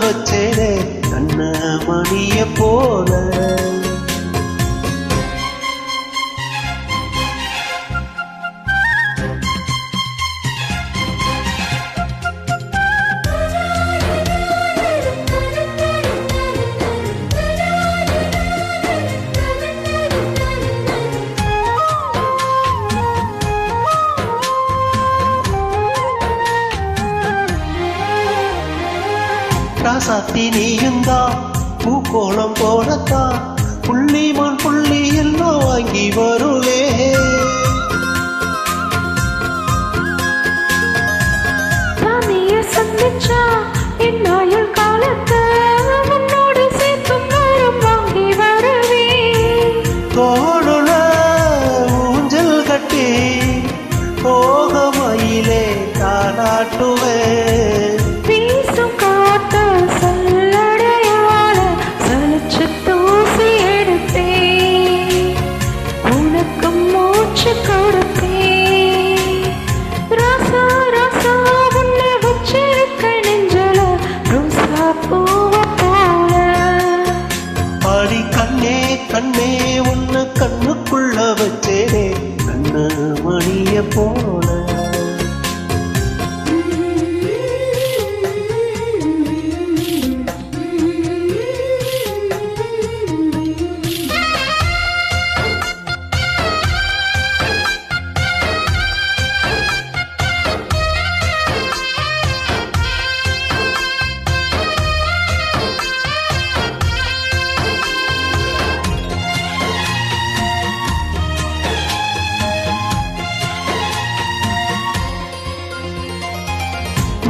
வச்சேனே கண்ண மணிய போல. ராசாத்தி நீயுந்தா பூக்கோளம் போலத்தா புள்ளிமான் புள்ளி எல்லாம் வாங்கி வருவே. சந்திச்சா என்னாயுள் காலத்தை உன்னோடு சேர்த்தும் நேரம் வாங்கி வருவே. தோடுல ஊஞ்சல் கட்டி போகமையிலே தாளாட்டுவே. கண்ணே உன்னை கண்ணுக்குள்ள வச்சேனே கண்ண மணிய போல.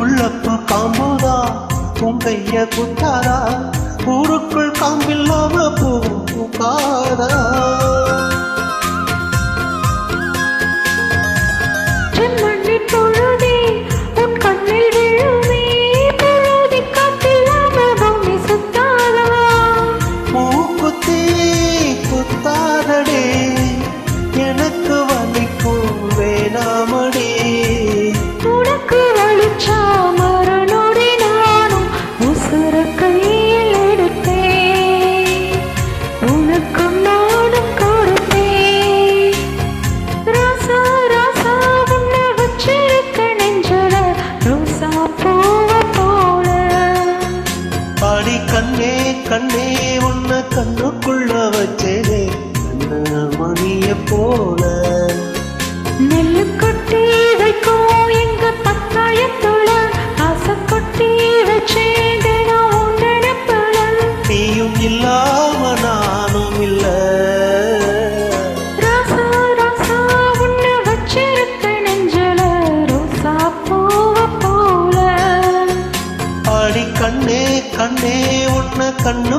உள்ளப்பு காம்புதா உங்கைய குத்தாரா ஊருக்குள் காம்பில்லாம பூக்காதா. பூக்குத்தி குத்தாதடே எனக்கு வலிக்கும் வேணாமடி. கண்ணே கண்ணே உன்னை கண்ணுக்குள்ள வச்சேனே கண்ண மணிய போல. நெல்லு கொட்டி வைக்கும் எங்க பத்தாயத்தோட ஆசை கொட்டி வச்சேன் உண்டனப்பல. நீயும் இல்லாம நானும் இல்ல. ராசா ராசா உன்னை வச்சிருக்க நெஞ்சல ரோசா பூவ போல. ஆடி கண்ணே கண்ணே உன்னை கண்ணு